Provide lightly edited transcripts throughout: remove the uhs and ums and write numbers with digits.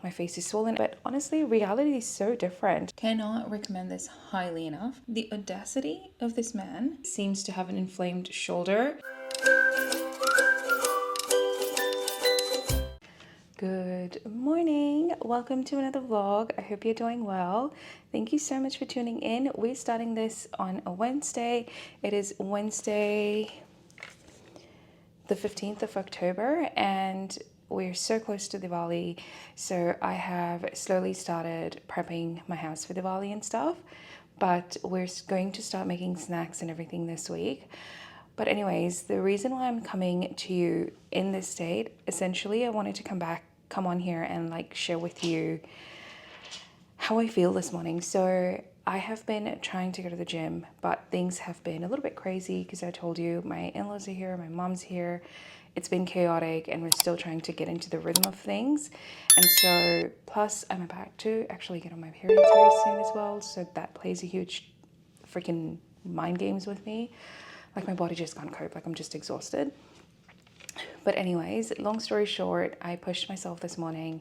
My face is swollen, but honestly, reality is so different. Cannot recommend this highly enough. The audacity of this man seems to have an inflamed shoulder. Good morning. Welcome to another vlog. I hope you're doing well. Thank you so much for tuning in. We're starting this on a Wednesday. It is Wednesday, the 15th of October, and we're so close to Diwali. So I have slowly started prepping my house for Diwali and stuff, but we're going to start making snacks and everything this week. But anyways, the reason why I'm coming to you in this state, essentially I wanted to come on here and like share with you how I feel this morning. So I have been trying to go to the gym, but things have been a little bit crazy because I told you my in-laws are here, my mom's here. It's been chaotic and we're still trying to get into the rhythm of things. And so, plus I'm about to actually get on my periods very soon as well. So that plays a huge freaking mind games with me. Like my body just can't cope, like I'm just exhausted. But anyways, long story short, I pushed myself this morning.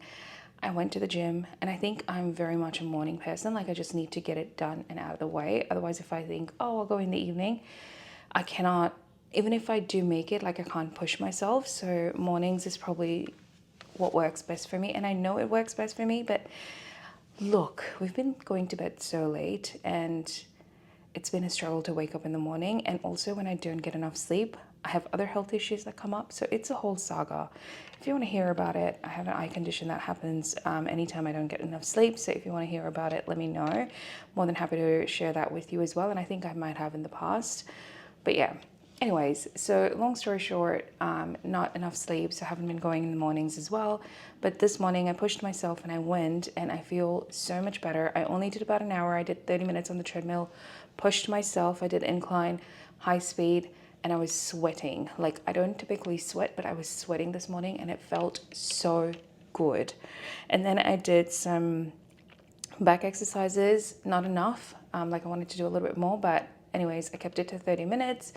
I went to the gym, and I think I'm very much a morning person. Like I just need to get it done and out of the way. Otherwise, if I think, oh, I'll go in the evening, I cannot, even if I do make it, like I can't push myself. So mornings is probably what works best for me. And I know it works best for me, but look, we've been going to bed so late and it's been a struggle to wake up in the morning. And also when I don't get enough sleep, I have other health issues that come up. So it's a whole saga. If you want to hear about it, I have an eye condition that happens anytime I don't get enough sleep. So if you want to hear about it, let me know. More than happy to share that with you as well. And I think I might have in the past. But yeah, anyways, so long story short, not enough sleep. So I haven't been going in the mornings as well. But this morning I pushed myself and I went and I feel so much better. I only did about an hour. I did 30 minutes on the treadmill, pushed myself. I did incline, high speed, and I was sweating. Like I don't typically sweat, but I was sweating this morning and it felt so good. And then I did some back exercises, not enough. Like I wanted to do a little bit more, but anyways, I kept it to 30 minutes,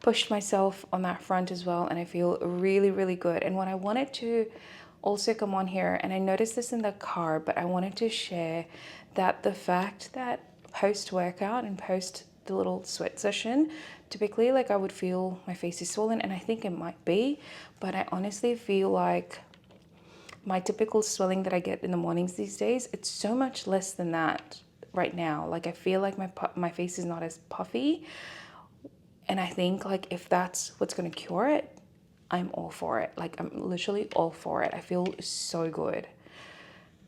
pushed myself on that front as well, and I feel really, really good. And what I wanted to also come on here, and I noticed this in the car, but I wanted to share that the fact that post-workout and post the little sweat session, typically like I would feel my face is swollen, and I think it might be, but I honestly feel like my typical swelling that I get in the mornings these days, it's so much less than that right now. Like I feel like my face is not as puffy, and I think like if that's what's going to cure it, I'm all for it. Like I'm literally all for it. I feel so good.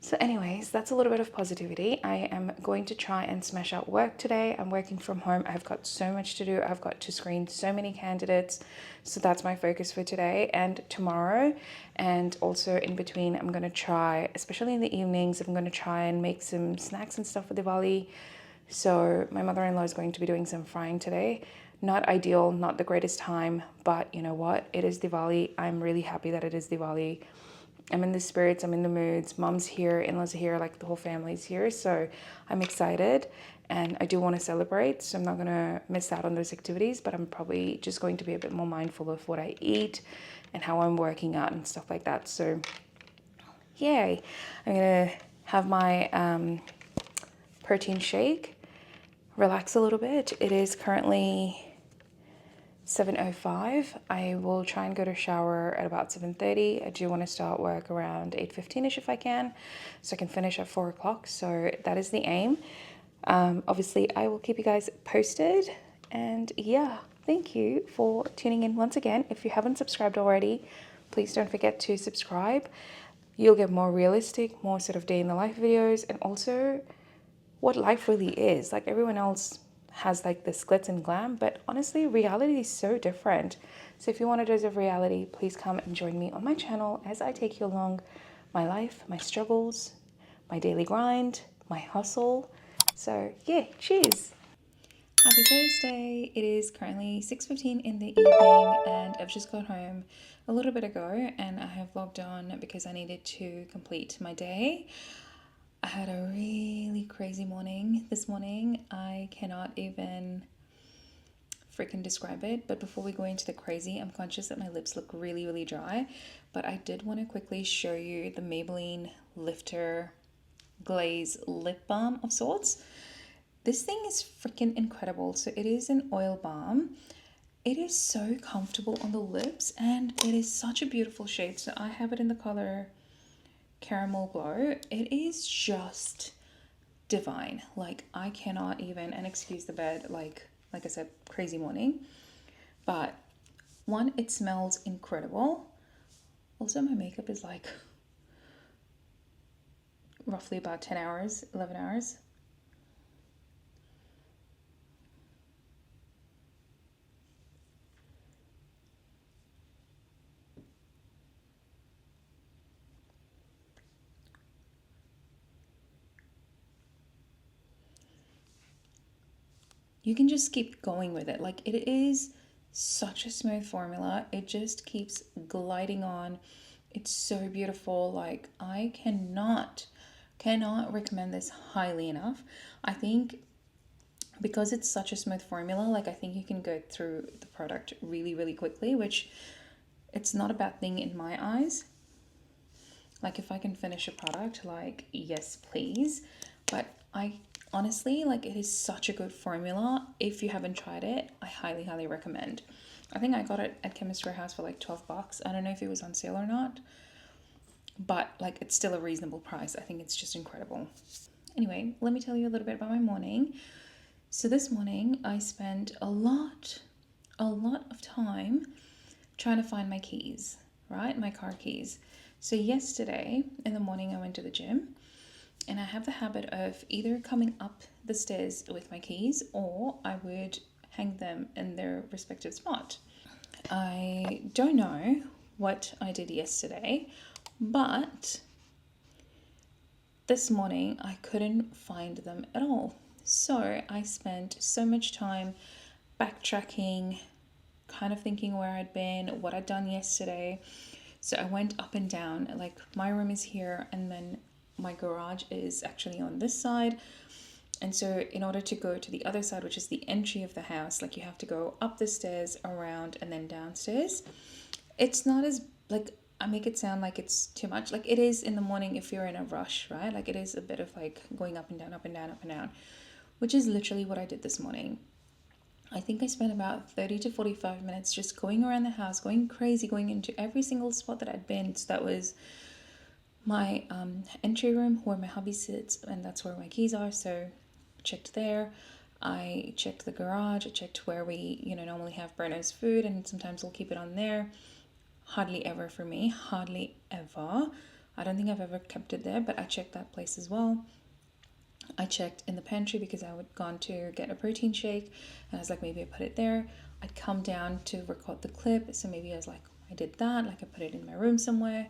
So anyways, that's a little bit of positivity. I am going to try and smash out work today. I'm working from home. I've got so much to do. I've got to screen so many candidates. So that's my focus for today and tomorrow. And also in between, I'm going to try, especially in the evenings, I'm going to try and make some snacks and stuff for Diwali. So my mother-in-law is going to be doing some frying today. Not ideal, not the greatest time, but you know what? It is Diwali. I'm really happy that it is Diwali. I'm in the spirits, I'm in the moods. Mom's here, in-laws are here, like the whole family's here. So I'm excited and I do want to celebrate. So I'm not going to miss out on those activities, but I'm probably just going to be a bit more mindful of what I eat and how I'm working out and stuff like that. So yay. I'm going to have my protein shake, relax a little bit. It is currently 7:05. I will try and go to shower at about 7:30. I do want to start work around 8:15ish if I can, so I can finish at 4 o'clock. So that is the aim. Obviously, I will keep you guys posted. And yeah, thank you for tuning in once again. If you haven't subscribed already, please don't forget to subscribe. You'll get more realistic, more sort of day in the life videos, and also what life really is. Like everyone else has like this glitz and glam, but honestly reality is so different. So if you want a dose of reality, please come and join me on my channel as I take you along my life, my struggles, my daily grind, my hustle. So yeah, cheers. Happy Thursday. It is currently 6:15 in the evening and I've just got home a little bit ago and I have logged on because I needed to complete my day. I had a really crazy morning this morning. I cannot even freaking describe it. But before we go into the crazy, I'm conscious that my lips look really, really dry. But I did want to quickly show you the Maybelline Lifter Glaze Lip Balm of sorts. This thing is freaking incredible. So it is an oil balm. It is so comfortable on the lips and it is such a beautiful shade. So I have it in the color Caramel Glow. It is just divine. Like I cannot even, and excuse the bed, like I said, crazy morning. But one, it smells incredible. Also, my makeup is like roughly about 10 hours, 11 hours. You can just keep going with it. Like it is such a smooth formula. It just keeps gliding on. It's so beautiful. Like I cannot recommend this highly enough. I think because it's such a smooth formula, like I think you can go through the product really, really quickly, which it's not a bad thing in my eyes. Like if I can finish a product, like yes, please. But I honestly, like it is such a good formula. If you haven't tried it, I highly, highly recommend. I think I got it at Chemist Warehouse for like 12 bucks. I don't know if it was on sale or not, but like it's still a reasonable price. I think it's just incredible. Anyway, let me tell you a little bit about my morning. So this morning I spent a lot of time trying to find my keys, right? My car keys. So yesterday in the morning I went to the gym and I have the habit of either coming up the stairs with my keys or I would hang them in their respective spot. I don't know what I did yesterday, but this morning I couldn't find them at all. So I spent so much time backtracking, kind of thinking where I'd been, what I'd done yesterday. So I went up and down. Like my room is here and then my garage is actually on this side. And so in order to go to the other side, which is the entry of the house, like you have to go up the stairs, around, and then downstairs. It's not as, like, I make it sound like it's too much. Like it is in the morning if you're in a rush, right? Like it is a bit of like going up and down, up and down, up and down, which is literally what I did this morning. I think I spent about 30 to 45 minutes just going around the house, going crazy, going into every single spot that I'd been. So that was my entry room where my hubby sits, and that's where my keys are. So I checked there. I checked the garage. I checked where we, normally have Bruno's food, and sometimes we'll keep it on there. Hardly ever for me, hardly ever. I don't think I've ever kept it there, but I checked that place as well. I checked in the pantry because I would gone to get a protein shake and I was like, maybe I put it there. I'd come down to record the clip, so maybe I was like, I did that, like I put it in my room somewhere.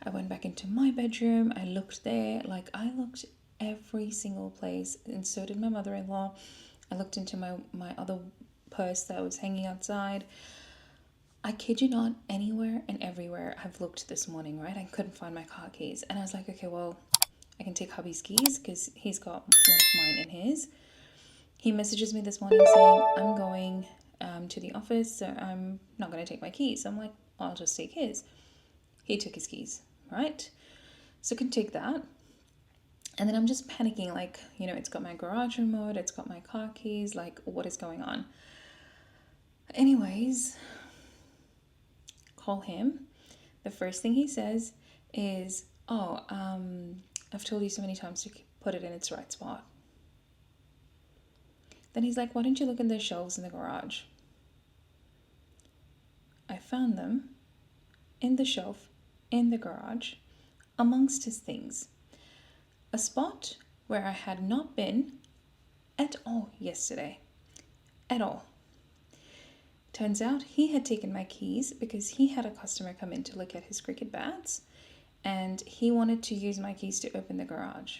I went back into my bedroom, I looked there, like I looked every single place, and so did my mother-in-law. I looked into my other purse that was hanging outside. I kid you not, anywhere and everywhere I've looked this morning, right? I couldn't find my car keys. And I was like, okay, well, I can take hubby's keys because he's got one of mine in his. He messages me this morning saying, I'm going to the office, so I'm not going to take my keys. So I'm like, I'll just take his. He took his keys, right? So I can take that. And then I'm just panicking, like, it's got my garage remote, it's got my car keys, like, what is going on? Anyways, call him. The first thing he says is, I've told you so many times to put it in its right spot. Then he's like, why don't you look in the shelves in the garage? I found them in the shelf in the garage amongst his things. A spot where I had not been at all yesterday. At all. Turns out he had taken my keys because he had a customer come in to look at his cricket bats and he wanted to use my keys to open the garage.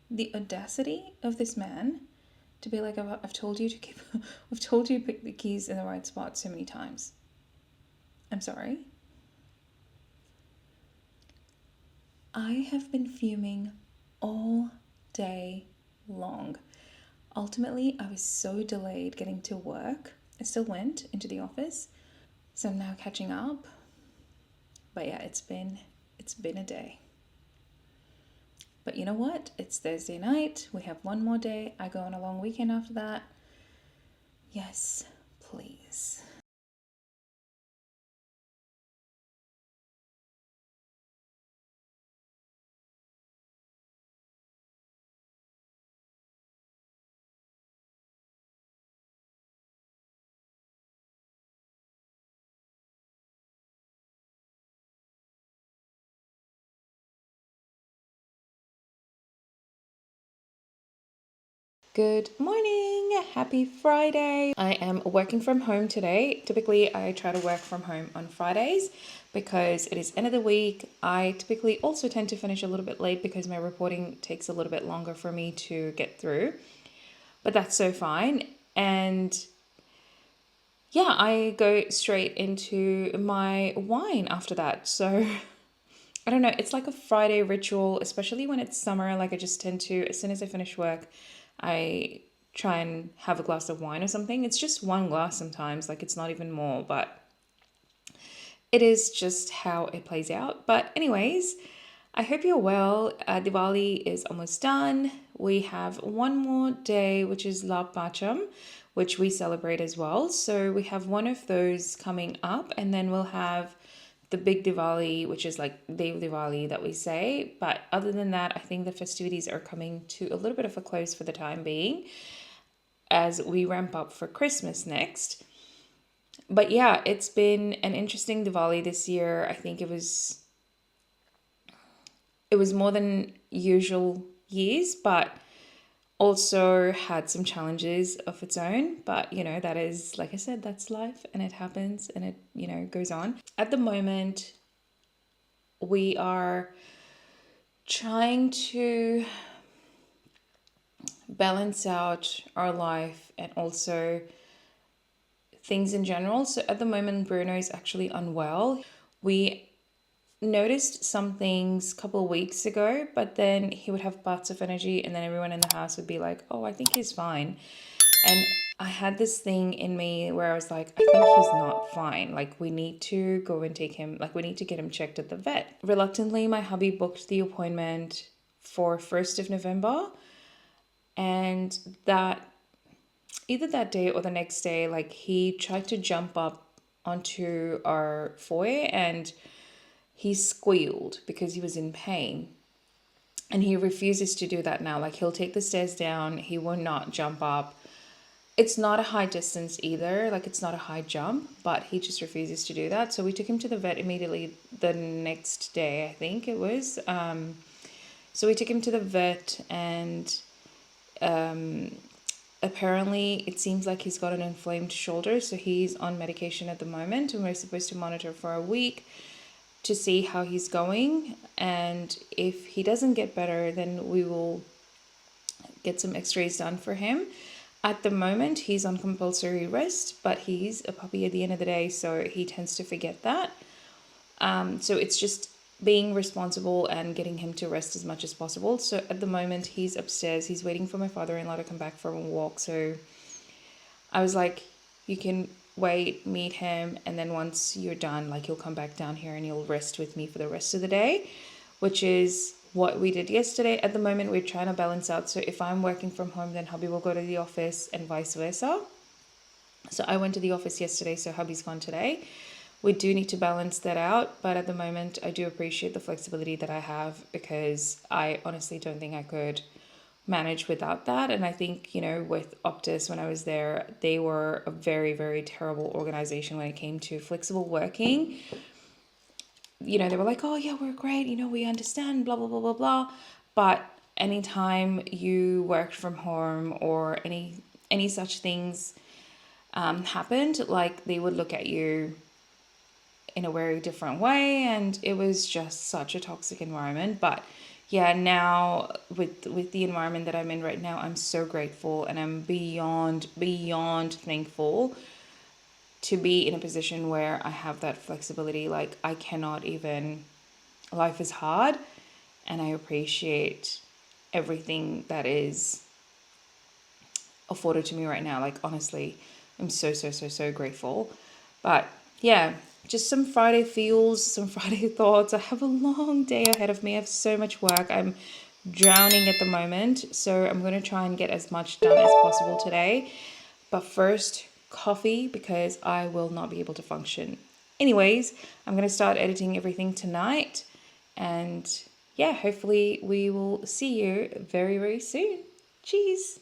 The audacity of this man to be like, I've told you to keep, I've told you to put the keys in the right spot so many times. I'm sorry. I have been fuming all day long. ultimately I was so delayed getting to work. I still went into the office, so I'm now catching up. But yeah, it's been a day. But you know what? It's Thursday night. We have one more day. I go on a long weekend after that. Yes, please. Good morning. Happy Friday. I am working from home today. Typically, I try to work from home on Fridays because it is end of the week. I typically also tend to finish a little bit late because my reporting takes a little bit longer for me to get through. But that's so fine. And yeah, I go straight into my wine after that. So I don't know, it's like a Friday ritual, especially when it's summer. Like I just tend to, as soon as I finish work, I try and have a glass of wine or something. It's just one glass sometimes, like it's not even more, but it is just how it plays out. But anyways, I hope you're well. Diwali is almost done. We have one more day, which is La Pacham, which we celebrate as well. So we have one of those coming up, and then we'll have the big Diwali, which is like Dev Diwali that we say. But other than that, I think the festivities are coming to a little bit of a close for the time being as we ramp up for Christmas next. But yeah, it's been an interesting Diwali this year. I think it was more than usual years, but also had some challenges of its own. But that is, like I said, that's life and it happens and it goes on. At the moment, we are trying to balance out our life and also things in general. So at the moment, Bruno is actually unwell. We noticed some things a couple of weeks ago, but then he would have bouts of energy, and then everyone in the house would be like, "Oh, I think he's fine." And I had this thing in me where I was like, I think he's not fine. Like, we need to go and take him, like, we need to get him checked at the vet. Reluctantly, my hubby booked the appointment for 1st of November. And that, either that day or the next day, like, he tried to jump up onto our foyer and he squealed because he was in pain. And he refuses to do that now. Like, he'll take the stairs down, he will not jump up. It's not a high distance either, like it's not a high jump, but he just refuses to do that. So we took him to the vet immediately the next day, I think it was. So we took him to the vet, and apparently it seems like he's got an inflamed shoulder. So he's on medication at the moment, and we're supposed to monitor for a week to see how he's going. And if he doesn't get better, then we will get some x-rays done for him. At the moment, he's on compulsory rest, but he's a puppy at the end of the day, so he tends to forget that. So it's just being responsible and getting him to rest as much as possible. So at the moment, he's upstairs. He's waiting for my father-in-law to come back from a walk. So I was like, you can wait, meet him, and then once you're done, like, you'll come back down here and you'll rest with me for the rest of the day, which is what we did yesterday. At the moment, we're trying to balance out. So if I'm working from home, then hubby will go to the office and vice versa. So I went to the office yesterday, so hubby's gone today. We do need to balance that out, but at the moment, I do appreciate the flexibility that I have, because I honestly don't think I could manage without that. And I think, with Optus, when I was there, they were a very, very terrible organization when it came to flexible working. They were like, "Oh yeah, we're great, we understand, blah blah blah blah blah." But anytime you worked from home or any such things happened, like, they would look at you in a very different way, and it was just such a toxic environment. But yeah, now with the environment that I'm in right now, I'm so grateful, and I'm beyond thankful to be in a position where I have that flexibility. Like, I cannot even, life is hard, and I appreciate everything that is afforded to me right now. Like, honestly, I'm so grateful. But yeah, just some Friday feels, some Friday thoughts. I have a long day ahead of me. I have so much work. I'm drowning at the moment. So I'm going to try and get as much done as possible today. But first, coffee, because I will not be able to function. Anyways, I'm going to start editing everything tonight. And yeah, hopefully we will see you very soon. Cheers.